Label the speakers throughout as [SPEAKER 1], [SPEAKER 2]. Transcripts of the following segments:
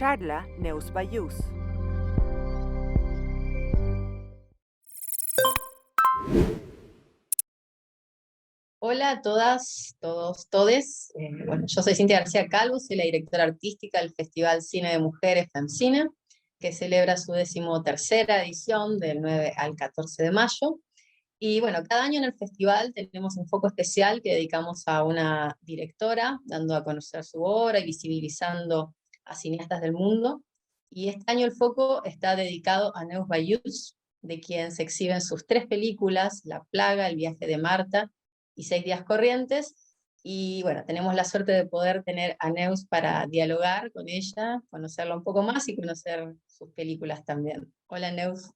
[SPEAKER 1] Charla Neus Bayús.
[SPEAKER 2] Hola a todas, todos, todes. Bueno, yo soy Cintia García Calvo, soy la directora artística del Festival Cine de Mujeres FEMCINE, que celebra su 13ª edición del 9 al 14 de mayo. Y bueno, cada año en el festival tenemos un foco especial que dedicamos a una directora, dando a conocer su obra y visibilizando a cineastas del mundo. Y este año el foco está dedicado a Neus Bayús, de quien se exhiben sus 3 películas, La Plaga, El viaje de Marta y 6 días corrientes. Y bueno, tenemos la suerte de poder tener a Neus para dialogar con ella, conocerla un poco más y conocer sus películas también. Hola Neus.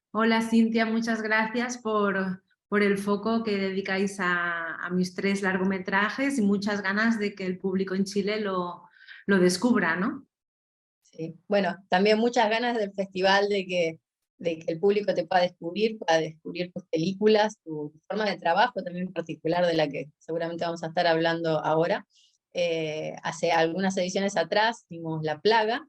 [SPEAKER 3] Hola Cintia, muchas gracias por el foco que dedicáis a mis 3 largometrajes y muchas ganas de que el público en Chile lo descubra, ¿no?
[SPEAKER 2] Sí. Bueno, también muchas ganas del festival de que el público te pueda descubrir tus películas, tu forma de trabajo también en particular, de la que seguramente vamos a estar hablando ahora. Hace algunas ediciones atrás vimos La Plaga,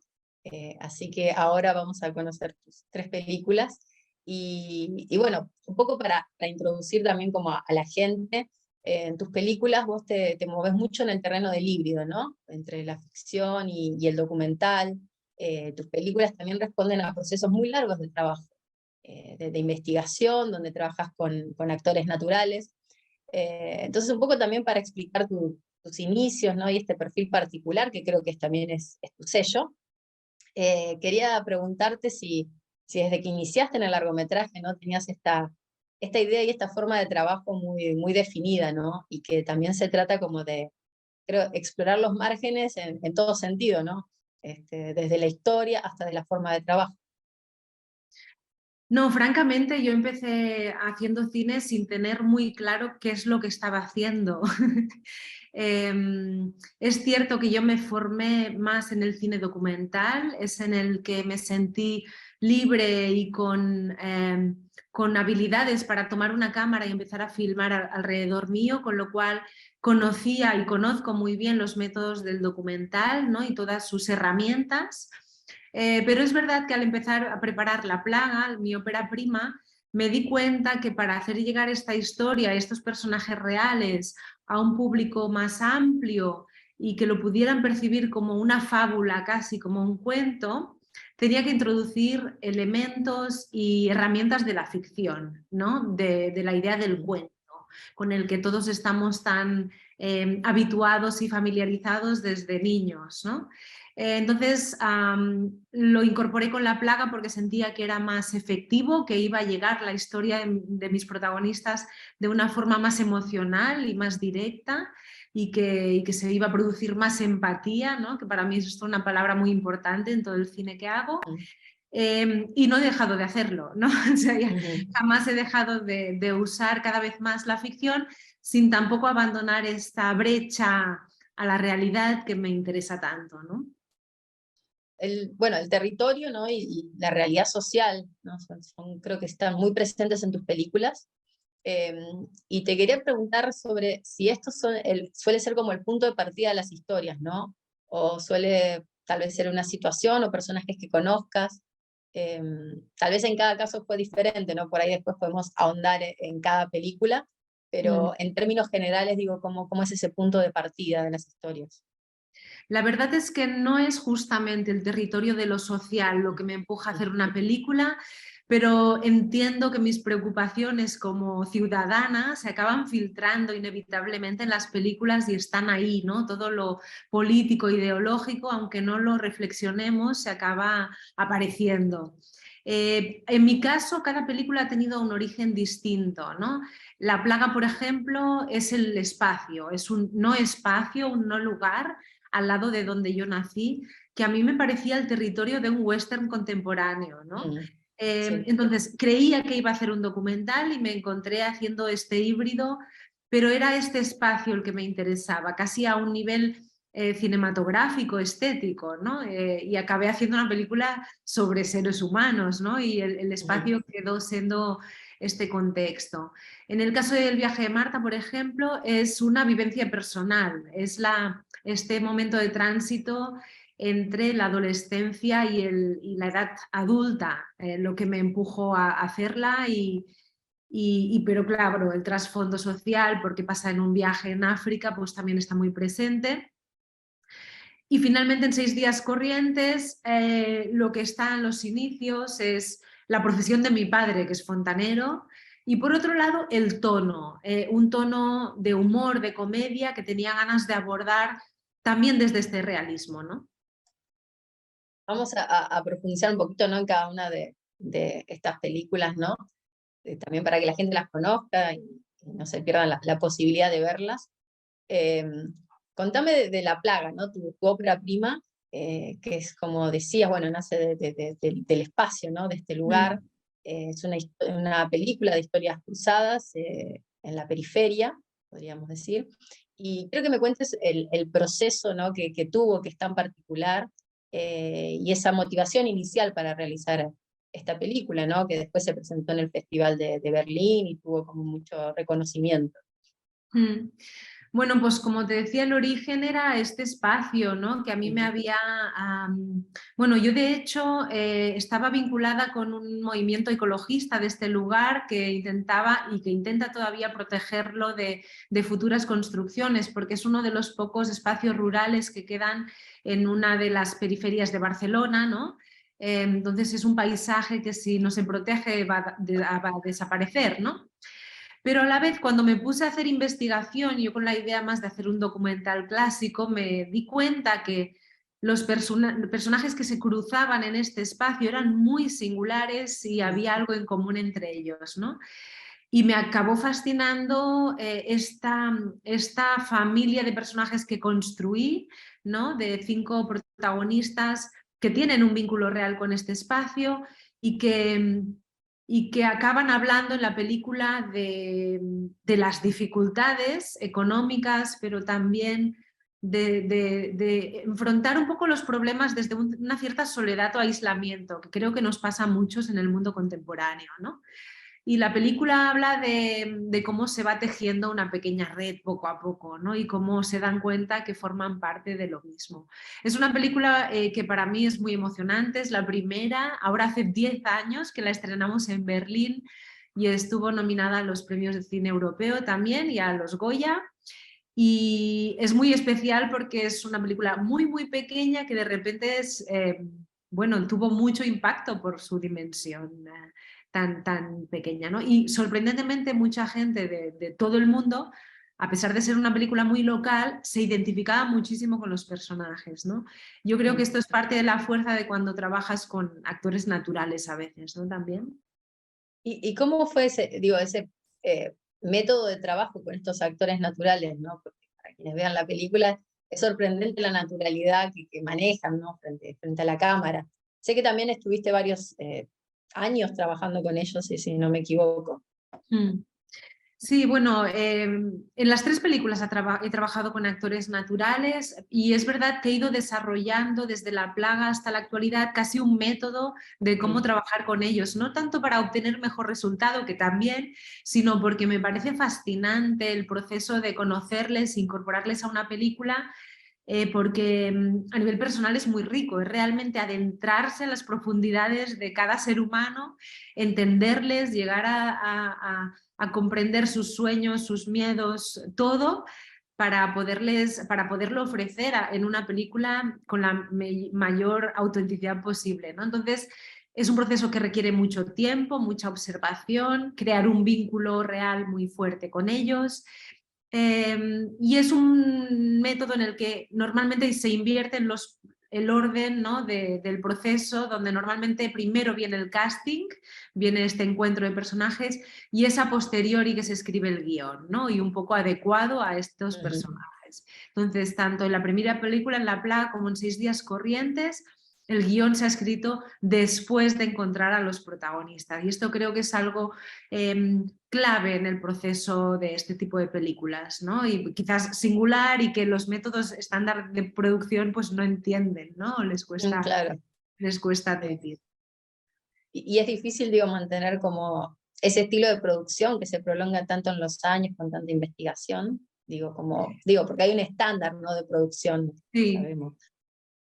[SPEAKER 2] así que ahora vamos a conocer tus 3 películas. Y bueno, un poco para introducir también como a la gente, en tus películas vos te moves mucho en el terreno del híbrido, ¿no? Entre la ficción y el documental. Tus películas también responden a procesos muy largos de trabajo, de investigación, donde trabajas con actores naturales. Entonces, un poco también para explicar tus inicios, ¿no? Y este perfil particular, que creo que también es tu sello. Quería preguntarte si desde que iniciaste en el largometraje, ¿no? Tenías esta idea y esta forma de trabajo muy, muy definida, ¿no? Y que también se trata como de, creo, explorar los márgenes en todo sentido, ¿no? Desde la historia hasta de la forma de trabajo.
[SPEAKER 3] No, francamente yo empecé haciendo cine sin tener muy claro qué es lo que estaba haciendo. Es cierto que yo me formé más en el cine documental, es en el que me sentí libre y con habilidades para tomar una cámara y empezar a filmar alrededor mío, con lo cual conocía y conozco muy bien los métodos del documental, ¿no? Y todas sus herramientas. Pero es verdad que al empezar a preparar La Plaga, mi ópera prima, me di cuenta que para hacer llegar esta historia, estos personajes reales, a un público más amplio y que lo pudieran percibir como una fábula, casi como un cuento, tenía que introducir elementos y herramientas de la ficción, ¿no? De la idea del cuento, con el que todos estamos tan habituados y familiarizados desde niños, ¿no? Entonces lo incorporé con La Plaga porque sentía que era más efectivo, que iba a llegar la historia de mis protagonistas de una forma más emocional y más directa y que se iba a producir más empatía, ¿no? Que para mí es una palabra muy importante en todo el cine que hago. Y no he dejado de hacerlo, ¿no? O sea, jamás he dejado de usar cada vez más la ficción sin tampoco abandonar esta brecha a la realidad que me interesa tanto, ¿no?
[SPEAKER 2] Bueno, el territorio, ¿no? Y la realidad social, ¿no? Creo que están muy presentes en tus películas. Y te quería preguntar sobre si esto suele ser como el punto de partida de las historias, ¿no? O suele tal vez ser una situación o personajes que conozcas. Tal vez en cada caso fue diferente, ¿no? Por ahí después podemos ahondar en cada película, pero en términos generales digo, ¿cómo es ese punto de partida de las historias?
[SPEAKER 3] La verdad es que no es justamente el territorio de lo social lo que me empuja a hacer una película, pero entiendo que mis preocupaciones como ciudadana se acaban filtrando inevitablemente en las películas y están ahí, ¿no? Todo lo político, ideológico, aunque no lo reflexionemos, se acaba apareciendo. En mi caso, cada película ha tenido un origen distinto, ¿no? La Plaga, por ejemplo, es el espacio, es un no espacio, un no lugar al lado de donde yo nací, que a mí me parecía el territorio de un western contemporáneo, ¿no?
[SPEAKER 2] Sí.
[SPEAKER 3] Entonces creía que iba a hacer un documental y me encontré haciendo este híbrido, pero era este espacio el que me interesaba, casi a un nivel cinematográfico, estético, ¿no? Y acabé haciendo una película sobre seres humanos, ¿no? Y el espacio quedó siendo este contexto. En el caso del viaje de Marta, por ejemplo, es una vivencia personal, es este momento de tránsito entre la adolescencia y la edad adulta, lo que me empujó a hacerla pero claro, el trasfondo social, porque pasa en un viaje en África, pues también está muy presente. Y finalmente en 6 días corrientes, lo que está en los inicios es la profesión de mi padre, que es fontanero, y por otro lado el tono, un tono de humor, de comedia, que tenía ganas de abordar también desde este realismo, ¿no?
[SPEAKER 2] Vamos a profundizar un poquito, ¿no?, en cada una de estas películas, ¿no? También para que la gente las conozca y no se pierdan la posibilidad de verlas. Contame de La Plaga, ¿no? Tu ópera prima, que es, como decías, bueno, nace del espacio, ¿no?, de este lugar. Es una película de historias cruzadas en la periferia, podríamos decir. Y quiero que me cuentes el proceso, ¿no?, que tuvo, que es tan particular, y esa motivación inicial para realizar esta película, ¿no?, que después se presentó en el Festival de Berlín y tuvo como mucho reconocimiento.
[SPEAKER 3] Mm. Bueno, pues como te decía, el origen era este espacio, ¿no? Que a mí me había... bueno, yo de hecho estaba vinculada con un movimiento ecologista de este lugar que intentaba y que intenta todavía protegerlo de futuras construcciones, porque es uno de los pocos espacios rurales que quedan en una de las periferias de Barcelona, ¿no? Entonces es un paisaje que si no se protege va a desaparecer, ¿no? Pero a la vez, cuando me puse a hacer investigación, yo con la idea más de hacer un documental clásico, me di cuenta que los personajes que se cruzaban en este espacio eran muy singulares y había algo en común entre ellos, ¿no? Y me acabó fascinando esta familia de personajes que construí, ¿no?, de 5 protagonistas que tienen un vínculo real con este espacio y que acaban hablando en la película de las dificultades económicas, pero también de enfrentar un poco los problemas desde una cierta soledad o aislamiento, que creo que nos pasa a muchos en el mundo contemporáneo, ¿no? Y la película habla de cómo se va tejiendo una pequeña red poco a poco, ¿no? Y cómo se dan cuenta que forman parte de lo mismo. Es una película que para mí es muy emocionante, es la primera, ahora hace 10 años que la estrenamos en Berlín y estuvo nominada a los premios de cine europeo también y a los Goya. Y es muy especial porque es una película muy, muy pequeña que de repente bueno, tuvo mucho impacto por su dimensión tan pequeña, ¿no? Y sorprendentemente mucha gente de todo el mundo, a pesar de ser una película muy local, se identificaba muchísimo con los personajes, ¿no? Yo creo que esto es parte de la fuerza de cuando trabajas con actores naturales a veces, ¿no? También.
[SPEAKER 2] ¿Y cómo fue ese método de trabajo con estos actores naturales, ¿no? Porque para quienes vean la película es sorprendente la naturalidad que manejan, ¿no?, frente a la cámara. Sé que también estuviste varios años trabajando con ellos, si no me equivoco.
[SPEAKER 3] Mm. Sí, bueno, en las 3 películas he trabajado con actores naturales y es verdad que he ido desarrollando desde La Plaga hasta la actualidad casi un método de cómo trabajar con ellos, no tanto para obtener mejor resultado, que también, sino porque me parece fascinante el proceso de conocerles, incorporarles a una película, porque a nivel personal es muy rico, es realmente adentrarse en las profundidades de cada ser humano, entenderles, llegar a comprender sus sueños, sus miedos, todo, para poderlo ofrecer en una película con la mayor autenticidad posible, ¿no? Entonces, es un proceso que requiere mucho tiempo, mucha observación, crear un vínculo real muy fuerte con ellos. Y es un método en el que normalmente se invierte en el orden, ¿no?, del proceso, donde normalmente primero viene el casting, viene este encuentro de personajes y es a posteriori que se escribe el guión, ¿no?, y un poco adecuado a estos personajes. Entonces, tanto en la primera película, en La Plaga, como en 6 días corrientes, el guión se ha escrito después de encontrar a los protagonistas. Y esto creo que es algo clave en el proceso de este tipo de películas, ¿no? Y quizás singular y que los métodos estándar de producción pues no entienden, ¿no? Les cuesta
[SPEAKER 2] Claro.
[SPEAKER 3] admitir.
[SPEAKER 2] Y es difícil, digo, mantener como ese estilo de producción que se prolonga tanto en los años con tanta investigación, digo, porque hay un estándar, ¿no?, de producción,
[SPEAKER 3] Sí.
[SPEAKER 2] sabemos.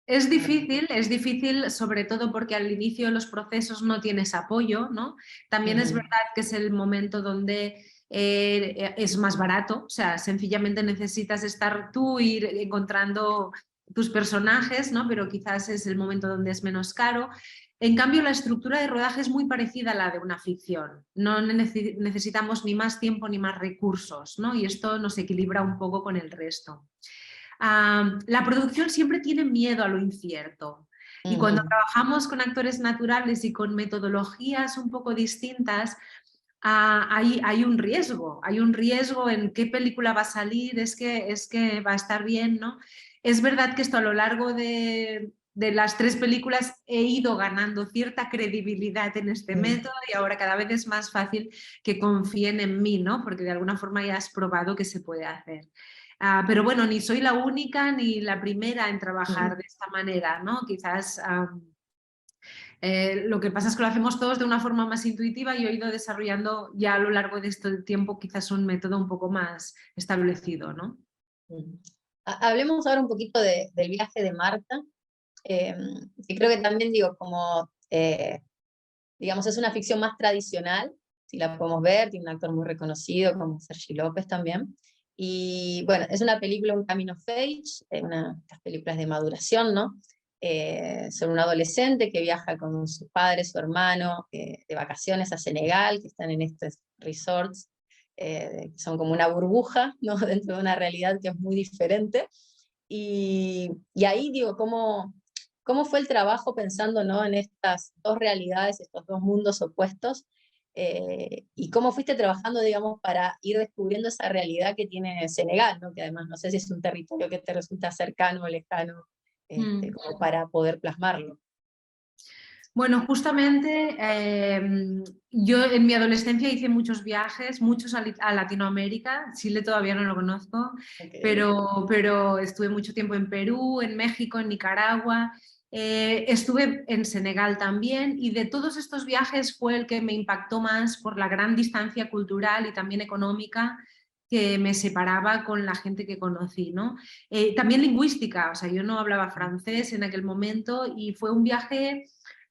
[SPEAKER 3] Es difícil sobre todo porque al inicio de los procesos no tienes apoyo, ¿no? También es verdad que es el momento donde es más barato, o sea, sencillamente necesitas estar tú, ir encontrando tus personajes, ¿no? Pero quizás es el momento donde es menos caro. En cambio, la estructura de rodaje es muy parecida a la de una ficción. No necesitamos ni más tiempo ni más recursos, ¿no? Y esto nos equilibra un poco con el resto. La producción siempre tiene miedo a lo incierto. Y cuando trabajamos con actores naturales y con metodologías un poco distintas, hay un riesgo en qué película va a salir, es que va a estar bien, ¿no? Es verdad que esto a lo largo de las 3 películas he ido ganando cierta credibilidad en este método y ahora cada vez es más fácil que confíen en mí, ¿no? Porque de alguna forma ya has probado que se puede hacer. Pero bueno, ni soy la única ni la primera en trabajar de esta manera, ¿no? Quizás lo que pasa es que lo hacemos todos de una forma más intuitiva y yo he ido desarrollando ya a lo largo de este tiempo quizás un método un poco más establecido, ¿no?
[SPEAKER 2] Hablemos ahora un poquito del viaje de Marta, que creo que también digo, como, digamos, es una ficción más tradicional, si la podemos ver, tiene un actor muy reconocido como Sergi López también, y bueno, es una película, un coming of age, una de estas películas de maduración, ¿no? Sobre un adolescente que viaja con sus padres, su hermano, de vacaciones a Senegal, que están en estos resorts, que son como una burbuja, ¿no? Dentro de una realidad que es muy diferente. Y ahí digo, ¿cómo fue el trabajo pensando, ¿no? En estas dos realidades, estos dos mundos opuestos? Y cómo fuiste trabajando, digamos, para ir descubriendo esa realidad que tiene Senegal, ¿no? Que además no sé si es un territorio que te resulta cercano o lejano, como para poder plasmarlo.
[SPEAKER 3] Bueno, justamente yo en mi adolescencia hice muchos viajes, muchos a Latinoamérica. Chile todavía no lo conozco,
[SPEAKER 2] Okay.
[SPEAKER 3] pero estuve mucho tiempo en Perú, en México, en Nicaragua. Estuve en Senegal también y de todos estos viajes fue el que me impactó más por la gran distancia cultural y también económica que me separaba con la gente que conocí, ¿no? También lingüística, o sea, yo no hablaba francés en aquel momento y fue un viaje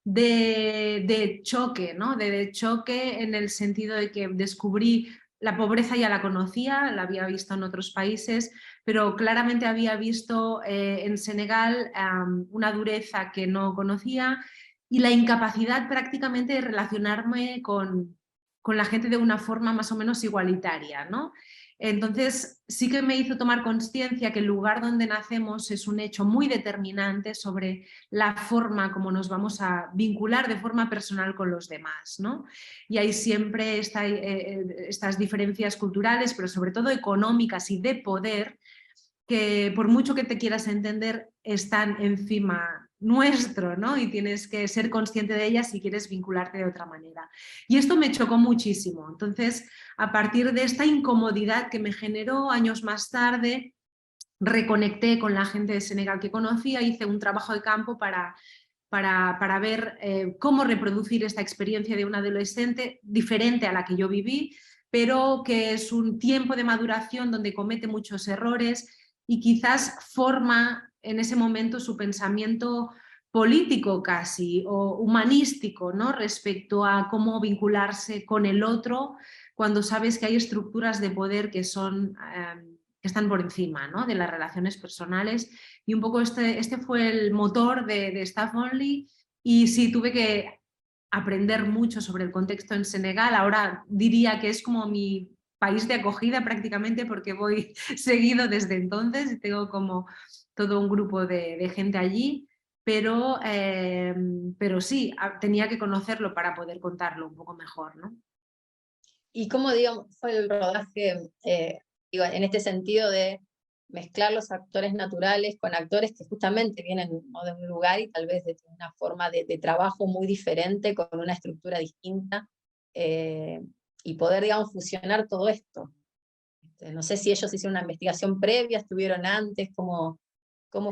[SPEAKER 3] de choque, ¿no? De choque en el sentido de que descubrí la pobreza, ya la conocía, la había visto en otros países, pero claramente había visto en Senegal una dureza que no conocía y la incapacidad prácticamente de relacionarme con la gente de una forma más o menos igualitaria, ¿no? Entonces sí que me hizo tomar conciencia que el lugar donde nacemos es un hecho muy determinante sobre la forma como nos vamos a vincular de forma personal con los demás, ¿no? Y hay siempre estas diferencias culturales, pero sobre todo económicas y de poder, que por mucho que te quieras entender, están encima nuestro, ¿no? Y tienes que ser consciente de ellas si quieres vincularte de otra manera. Y esto me chocó muchísimo. Entonces, a partir de esta incomodidad que me generó años más tarde, reconecté con la gente de Senegal que conocía, hice un trabajo de campo para ver cómo reproducir esta experiencia de un adolescente diferente a la que yo viví, pero que es un tiempo de maduración donde comete muchos errores y quizás forma en ese momento su pensamiento político casi o humanístico, ¿no? Respecto a cómo vincularse con el otro cuando sabes que hay estructuras de poder que son que están por encima, ¿no? De las relaciones personales. Y un poco este fue el motor de Staff Only. Y sí, tuve que aprender mucho sobre el contexto en Senegal. Ahora diría que es como mi país de acogida prácticamente porque voy seguido desde entonces y tengo como todo un grupo de gente allí. Pero sí, tenía que conocerlo para poder contarlo un poco mejor, ¿no?
[SPEAKER 2] ¿Y cómo, digamos, fue el rodaje, digo, en este sentido de mezclar los actores naturales con actores que justamente vienen, ¿no? De un lugar y tal vez de una forma de trabajo muy diferente, con una estructura distinta, y poder, digamos, fusionar todo esto? No sé si ellos hicieron una investigación previa, estuvieron antes, ¿cómo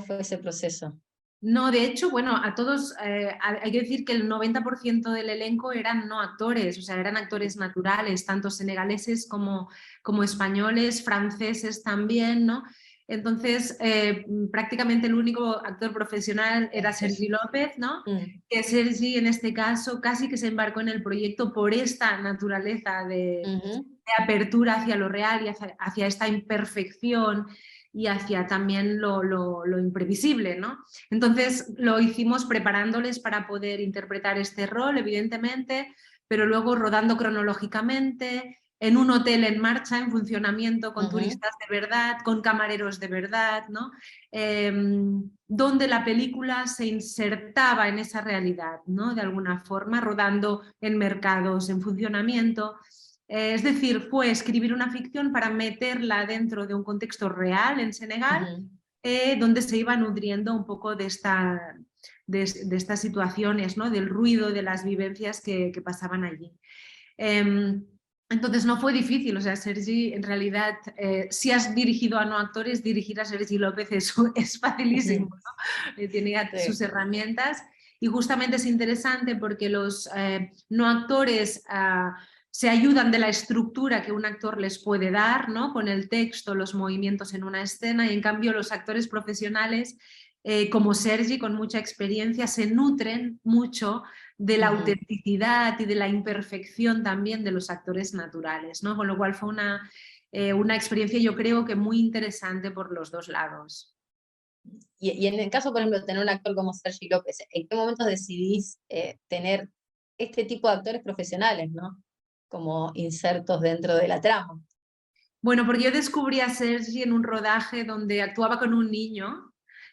[SPEAKER 2] fue ese proceso?
[SPEAKER 3] No, de hecho, bueno, a todos, hay que decir que el 90% del elenco eran no actores, o sea, eran actores naturales, tanto senegaleses como españoles, franceses también, ¿no? Entonces, prácticamente el único actor profesional era Sergi López, ¿no? Que Sergi, en este caso, casi que se embarcó en el proyecto por esta naturaleza de apertura hacia lo real y hacia esta imperfección y hacia también lo imprevisible, ¿no? Entonces, lo hicimos preparándoles para poder interpretar este rol, evidentemente, pero luego rodando cronológicamente, en un hotel en marcha, en funcionamiento, con turistas de verdad, con camareros de verdad, ¿no? Donde la película se insertaba en esa realidad, ¿no? De alguna forma, rodando en mercados en funcionamiento. Es decir, fue escribir una ficción para meterla dentro de un contexto real en Senegal, donde se iba nutriendo un poco de estas situaciones, ¿no? Del ruido, de las vivencias que pasaban allí. Entonces no fue difícil, o sea, Sergi, en realidad, si has dirigido a no actores, dirigir a Sergi López es facilísimo, ¿no? Tiene sus herramientas y justamente es interesante porque los no actores se ayudan de la estructura que un actor les puede dar, ¿no? Con el texto, los movimientos en una escena, y en cambio los actores profesionales, como Sergi, con mucha experiencia, se nutren mucho de la autenticidad y de la imperfección también de los actores naturales, ¿no? Con lo cual fue una experiencia, yo creo que muy interesante por los dos lados.
[SPEAKER 2] Y en el caso, por ejemplo, de tener un actor como Sergi López, ¿en qué momentos decidís tener este tipo de actores profesionales, ¿no? Como insertos dentro de la trama?
[SPEAKER 3] Bueno, porque yo descubrí a Sergi en un rodaje donde actuaba con un niño.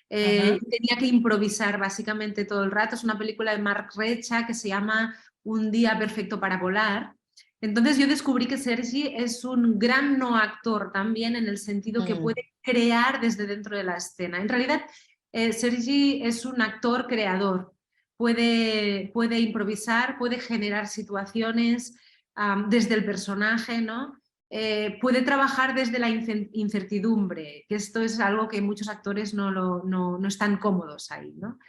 [SPEAKER 3] Tenía que improvisar básicamente todo el rato. Es una película de Marc Recha que se llama Un día perfecto para volar. Entonces yo descubrí que Sergi es un gran no actor también, en el sentido que puede crear desde dentro de la escena. En realidad, Sergi es un actor creador. Puede improvisar, puede generar situaciones desde el personaje, ¿no? Puede trabajar desde la incertidumbre, que esto es algo que muchos actores no están cómodos ahí, ¿no?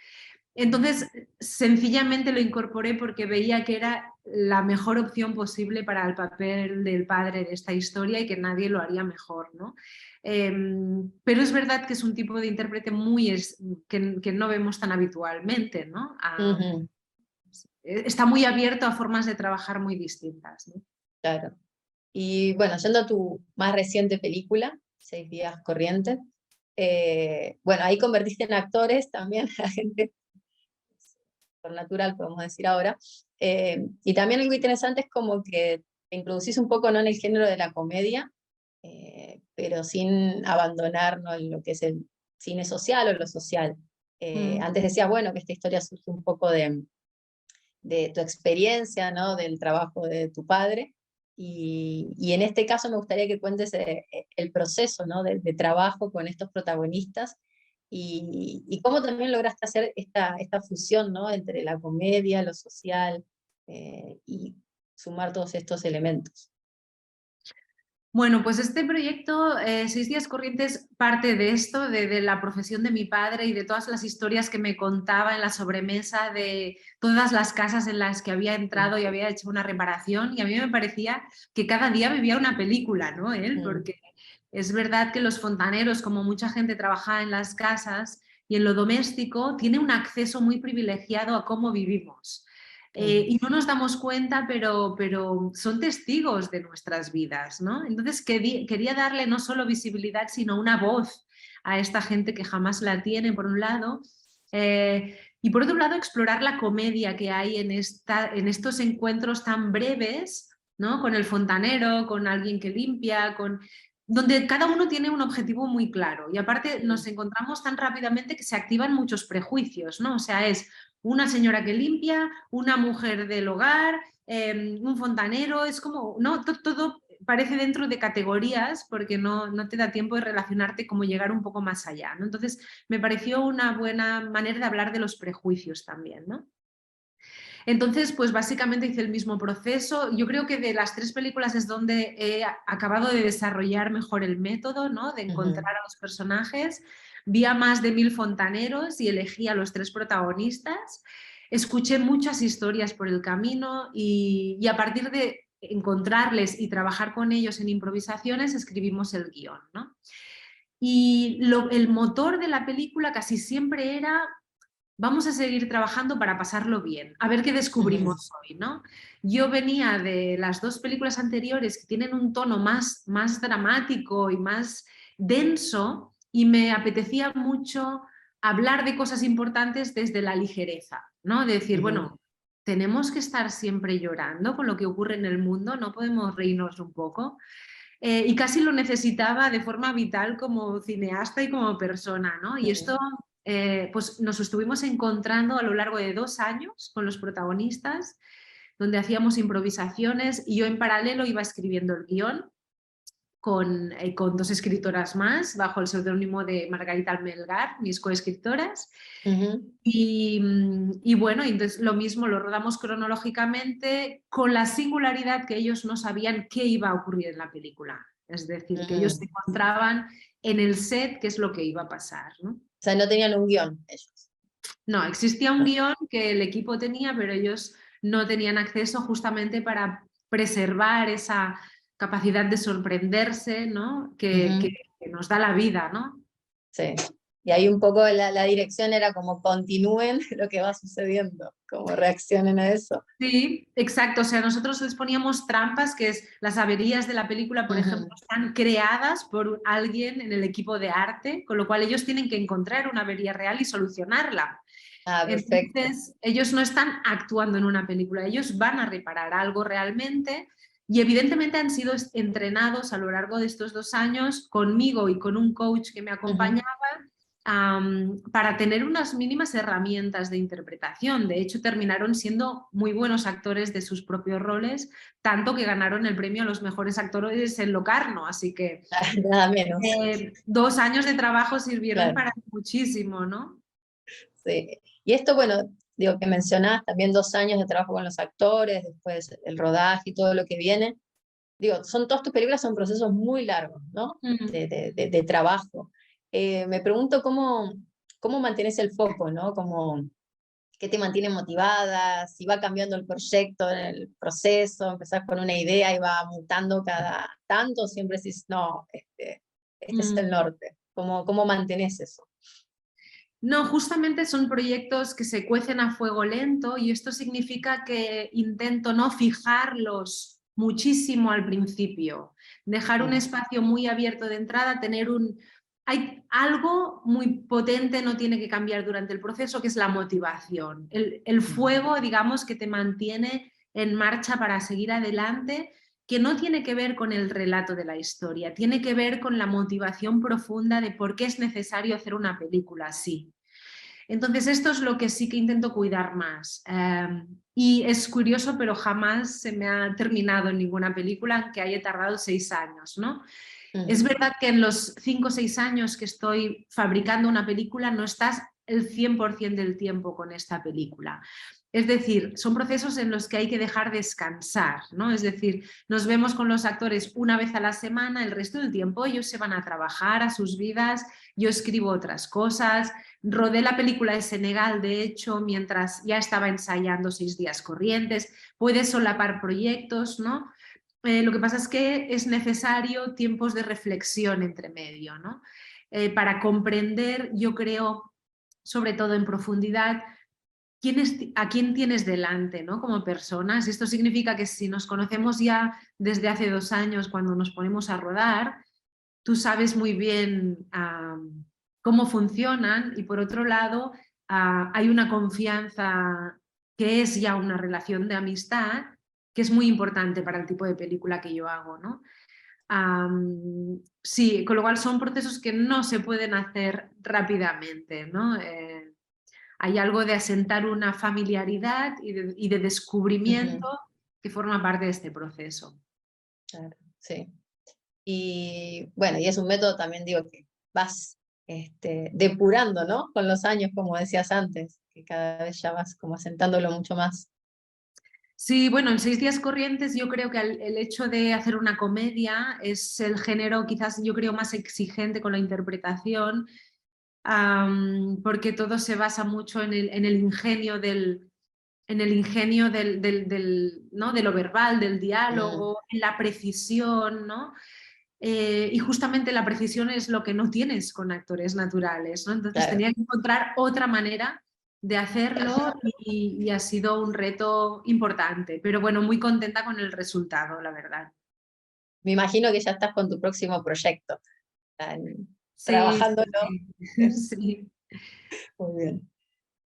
[SPEAKER 3] Entonces, sencillamente lo incorporé porque veía que era la mejor opción posible para el papel del padre de esta historia y que nadie lo haría mejor, ¿no? Pero es verdad que es un tipo de intérprete que no vemos tan habitualmente, ¿no? Está muy abierto a formas de trabajar muy distintas, ¿no?
[SPEAKER 2] Claro. Y bueno, yendo a tu más reciente película, 6 días corrientes, bueno, ahí convertiste en actores también a gente por natural, podemos decir ahora. Y también algo interesante es como que te introducís un poco, ¿no?, en el género de la comedia, pero sin abandonar, ¿no?, lo que es el cine social o lo social. Antes decías, bueno, que esta historia surge un poco de tu experiencia, ¿no?, del trabajo de tu padre. Y en este caso me gustaría que cuentes el proceso, ¿no?, de trabajo con estos protagonistas y cómo también lograste hacer esta fusión, ¿no?, entre la comedia, lo social y sumar todos estos elementos.
[SPEAKER 3] Bueno, pues este proyecto, 6 días corrientes, parte de esto, de la profesión de mi padre y de todas las historias que me contaba en la sobremesa, de todas las casas en las que había entrado y había hecho una reparación, y a mí me parecía que cada día vivía una película, ¿no? Él, porque es verdad que los fontaneros, como mucha gente trabaja en las casas y en lo doméstico, tiene un acceso muy privilegiado a cómo vivimos. Y no nos damos cuenta, pero son testigos de nuestras vidas, ¿no? Entonces quería darle no solo visibilidad, sino una voz a esta gente que jamás la tiene, por un lado, y por otro lado explorar la comedia que hay en estos encuentros tan breves, ¿no? Con el fontanero, con alguien que limpia, donde cada uno tiene un objetivo muy claro, y aparte nos encontramos tan rápidamente que se activan muchos prejuicios, ¿no? O sea, es una señora que limpia, una mujer del hogar, un fontanero, es como, ¿no? Todo parece dentro de categorías porque no te da tiempo de relacionarte, como llegar un poco más allá, ¿no? Entonces me pareció una buena manera de hablar de los prejuicios también, ¿no? Entonces, pues básicamente hice el mismo proceso. Yo creo que de las 3 películas es donde he acabado de desarrollar mejor el método, ¿no?, de encontrar a los personajes. Vi a más de 1000 fontaneros y elegí a los 3 protagonistas. Escuché muchas historias por el camino y a partir de encontrarles y trabajar con ellos en improvisaciones escribimos el guión, ¿no? Y el motor de la película casi siempre era: vamos a seguir trabajando para pasarlo bien, a ver qué descubrimos hoy, ¿no? Yo venía de las dos películas anteriores que tienen un tono más dramático y más denso, y me apetecía mucho hablar de cosas importantes desde la ligereza, ¿no? De decir, bueno, tenemos que estar siempre llorando con lo que ocurre en el mundo, no podemos reírnos un poco. Y casi lo necesitaba de forma vital como cineasta y como persona, ¿no? Y esto pues nos estuvimos encontrando a lo largo de 2 años con los protagonistas, donde hacíamos improvisaciones y yo en paralelo iba escribiendo el guión con 2 escritoras más, bajo el seudónimo de Margarita Melgar, mis coescritoras. Y bueno, entonces lo mismo, lo rodamos cronológicamente, con la singularidad que ellos no sabían qué iba a ocurrir en la película. Es decir, que ellos se encontraban en el set, qué es lo que iba a pasar, ¿no?
[SPEAKER 2] O sea, no tenían un guión ellos.
[SPEAKER 3] No, existía un guión que el equipo tenía, pero ellos no tenían acceso, justamente para preservar esa capacidad de sorprenderse, ¿no? que nos da la vida, ¿no?
[SPEAKER 2] Sí. Y ahí un poco la dirección era como continúen lo que va sucediendo, como reaccionen a eso.
[SPEAKER 3] Sí, exacto. O sea, nosotros les poníamos trampas, que es las averías de la película, por ejemplo, están creadas por alguien en el equipo de arte, con lo cual ellos tienen que encontrar una avería real y solucionarla.
[SPEAKER 2] Ah, perfecto.
[SPEAKER 3] Entonces, ellos no están actuando en una película, ellos van a reparar algo realmente, y evidentemente han sido entrenados a lo largo de estos 2 años conmigo y con un coach que me acompañaba, para tener unas mínimas herramientas de interpretación. De hecho, terminaron siendo muy buenos actores de sus propios roles, tanto que ganaron el premio a los mejores actores en Locarno. Así que
[SPEAKER 2] Nada menos.
[SPEAKER 3] 2 años de trabajo sirvieron
[SPEAKER 2] Claro.
[SPEAKER 3] para muchísimo, ¿no?
[SPEAKER 2] Sí. Y esto, bueno, digo que mencionás también 2 años de trabajo con los actores, después el rodaje y todo lo que viene. Digo, todas tus películas son procesos muy largos, ¿no? De trabajo. Me pregunto cómo mantienes el foco, ¿no? ¿Qué te mantiene motivada? Si va cambiando el proyecto en el proceso, empezás con una idea y va mutando cada tanto, siempre decís, no, este es el norte. ¿Cómo mantenés eso?
[SPEAKER 3] No, justamente son proyectos que se cuecen a fuego lento, y esto significa que intento no fijarlos muchísimo al principio, dejar un espacio muy abierto de entrada, hay algo muy potente, no tiene que cambiar durante el proceso, que es la motivación, el fuego, digamos, que te mantiene en marcha para seguir adelante, que no tiene que ver con el relato de la historia, tiene que ver con la motivación profunda de por qué es necesario hacer una película así. Entonces, esto es lo que sí que intento cuidar más. Y es curioso, pero jamás se me ha terminado en ninguna película que haya tardado 6 años, ¿no? Es verdad que en los 5 o 6 años que estoy fabricando una película no estás el 100% del tiempo con esta película. Es decir, son procesos en los que hay que dejar descansar, ¿no? Es decir, nos vemos con los actores una vez a la semana, el resto del tiempo ellos se van a trabajar a sus vidas, yo escribo otras cosas. Rodé la película en Senegal, de hecho, mientras ya estaba ensayando 6 días corrientes. Puedes solapar proyectos, ¿no? Lo que pasa es que es necesario tiempos de reflexión entre medio, ¿no? Para comprender, yo creo, sobre todo en profundidad, a quién tienes delante, ¿no? Como personas. Esto significa que si nos conocemos ya desde hace 2 años, cuando nos ponemos a rodar, tú sabes muy bien cómo funcionan, y por otro lado hay una confianza que es ya una relación de amistad, que es muy importante para el tipo de película que yo hago, ¿no? Sí, con lo cual son procesos que no se pueden hacer rápidamente, ¿no? Hay algo de asentar una familiaridad y de descubrimiento que forma parte de este proceso.
[SPEAKER 2] Claro, sí. Y bueno, y es un método también, digo, que vas depurando, ¿no? Con los años, como decías antes, que cada vez ya vas como asentándolo mucho más.
[SPEAKER 3] Sí, bueno, en 6 días corrientes yo creo que el hecho de hacer una comedia es el género quizás yo creo más exigente con la interpretación, porque todo se basa mucho en el ingenio ¿no? de lo verbal, del diálogo, en la precisión, ¿no? y justamente la precisión es lo que no tienes con actores naturales, ¿no? Entonces
[SPEAKER 2] Claro.
[SPEAKER 3] tenía que encontrar otra manera de hacerlo y ha sido un reto importante, pero bueno, muy contenta con el resultado, la verdad.
[SPEAKER 2] Me imagino que ya estás con tu próximo proyecto,
[SPEAKER 3] Sí,
[SPEAKER 2] trabajándolo.
[SPEAKER 3] sí, sí,
[SPEAKER 2] Muy bien.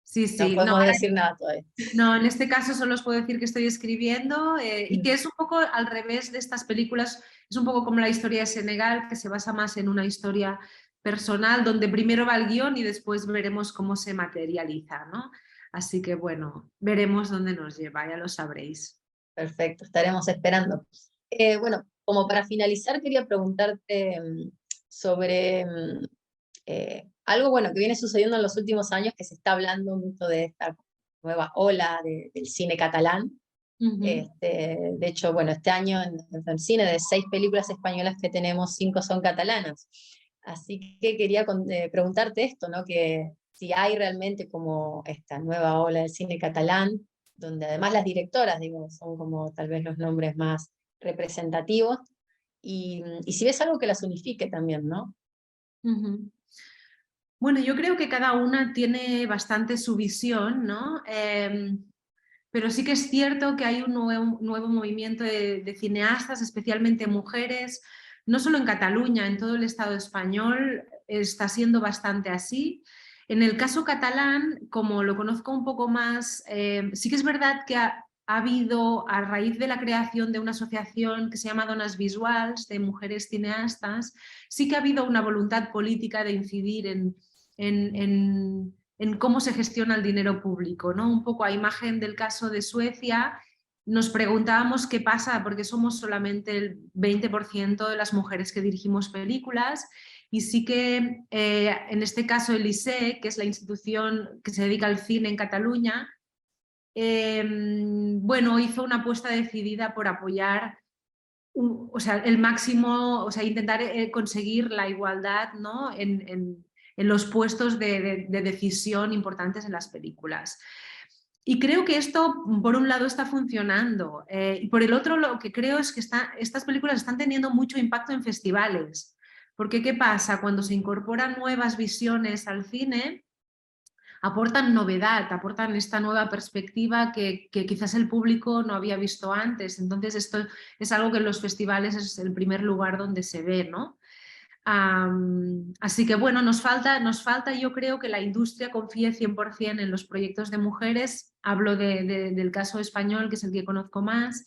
[SPEAKER 3] sí,
[SPEAKER 2] No
[SPEAKER 3] sí. No,
[SPEAKER 2] podemos decir nada todavía.
[SPEAKER 3] no, en este caso solo os puedo decir que estoy escribiendo y que
[SPEAKER 2] Mm.
[SPEAKER 3] es un poco al revés de estas películas, es un poco como la historia de Senegal, que se basa más en una historia personal, donde primero va el guión y después veremos cómo se materializa, ¿no? Así que bueno, veremos dónde nos lleva, ya lo sabréis.
[SPEAKER 2] Perfecto, estaremos esperando. Bueno, como para finalizar, quería preguntarte sobre algo bueno que viene sucediendo en los últimos años, que se está hablando mucho de esta nueva ola del cine catalán.
[SPEAKER 3] Ujú.
[SPEAKER 2] De hecho, bueno, este año en el cine de 6 películas españolas que tenemos, 5 son catalanas. Así que quería preguntarte esto, ¿no? Que si hay realmente como esta nueva ola del cine catalán, donde además las directoras, digo, son como tal vez los nombres más representativos, y si ves algo que las unifique también, ¿no?
[SPEAKER 3] Ujú. Bueno, yo creo que cada una tiene bastante su visión, ¿no? Pero sí que es cierto que hay un nuevo movimiento de cineastas, especialmente mujeres, no solo en Cataluña, en todo el Estado español está siendo bastante así. En el caso catalán, como lo conozco un poco más, sí que es verdad que ha habido, a raíz de la creación de una asociación que se llama Donas Visuals, de mujeres cineastas, sí que ha habido una voluntad política de incidir en cómo se gestiona el dinero público, ¿no? Un poco a imagen del caso de Suecia, nos preguntábamos qué pasa, porque somos solamente el 20% de las mujeres que dirigimos películas, y sí que en este caso el ISE, que es la institución que se dedica al cine en Cataluña, bueno, hizo una apuesta decidida por apoyar o sea, el máximo, o sea, intentar conseguir la igualdad, ¿no? En los puestos de decisión importantes en las películas. Y creo que esto, por un lado, está funcionando. Y por el otro, lo que creo es que estas películas están teniendo mucho impacto en festivales. Porque, ¿qué pasa? Cuando se incorporan nuevas visiones al cine, aportan novedad, aportan esta nueva perspectiva que quizás el público no había visto antes. Entonces, esto es algo que en los festivales es el primer lugar donde se ve, ¿no? Así que bueno, nos falta, yo creo que la industria confíe 100% en los proyectos de mujeres. Hablo del caso español, que es el que conozco más,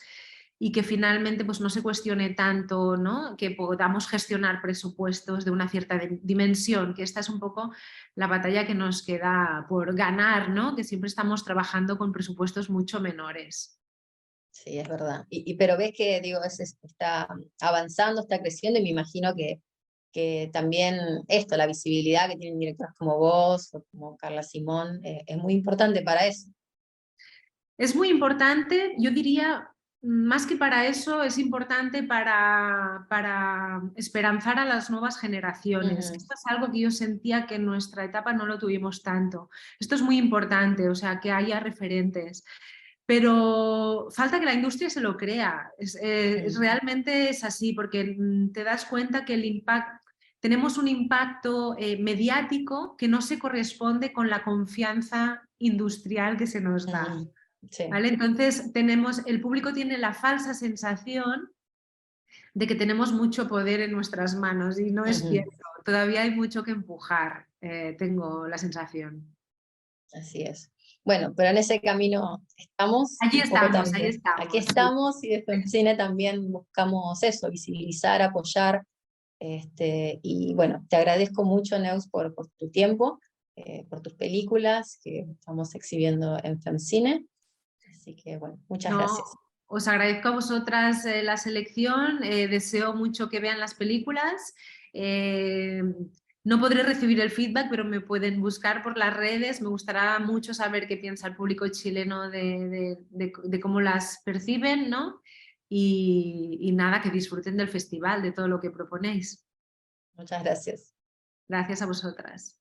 [SPEAKER 3] y que finalmente pues, no se cuestione tanto, ¿no? Que podamos gestionar presupuestos de una cierta dimensión, que esta es un poco la batalla que nos queda por ganar, ¿no? Que siempre estamos trabajando con presupuestos mucho menores.
[SPEAKER 2] Sí, es verdad. Pero ves que, digo, está avanzando, está creciendo, y me imagino que también esto, la visibilidad que tienen directoras como vos o como Carla Simón, es muy importante para eso.
[SPEAKER 3] Es muy importante, yo diría, más que para eso, es importante para esperanzar a las nuevas generaciones.
[SPEAKER 2] Ujú.
[SPEAKER 3] Esto es algo que yo sentía que en nuestra etapa no lo tuvimos tanto. Esto es muy importante, o sea, que haya referentes. Pero falta que la industria se lo crea. Realmente es así, porque te das cuenta que tenemos un impacto mediático que no se corresponde con la confianza industrial que se nos da.
[SPEAKER 2] Mm, sí,
[SPEAKER 3] ¿Vale? Entonces el público tiene la falsa sensación de que tenemos mucho poder en nuestras manos y no es
[SPEAKER 2] ujú,
[SPEAKER 3] cierto. Todavía hay mucho que empujar, tengo la sensación.
[SPEAKER 2] así es. Bueno, pero en ese camino estamos, un poco
[SPEAKER 3] Allí
[SPEAKER 2] también. Aquí
[SPEAKER 3] estamos, sí.
[SPEAKER 2] estamos, y desde el cine también buscamos eso, visibilizar, apoyar. Y bueno, te agradezco mucho, Neus, por tu tiempo, por tus películas que estamos exhibiendo en FemCine. Así que bueno, muchas
[SPEAKER 3] No,
[SPEAKER 2] gracias.
[SPEAKER 3] os agradezco a vosotras la selección, deseo mucho que vean las películas. eh, no podré recibir el feedback, pero me pueden buscar por las redes. Me gustará mucho saber qué piensa el público chileno de cómo las perciben, ¿no? Y nada, que disfruten del festival, de todo lo que proponéis.
[SPEAKER 2] Muchas gracias.
[SPEAKER 3] Gracias a vosotras.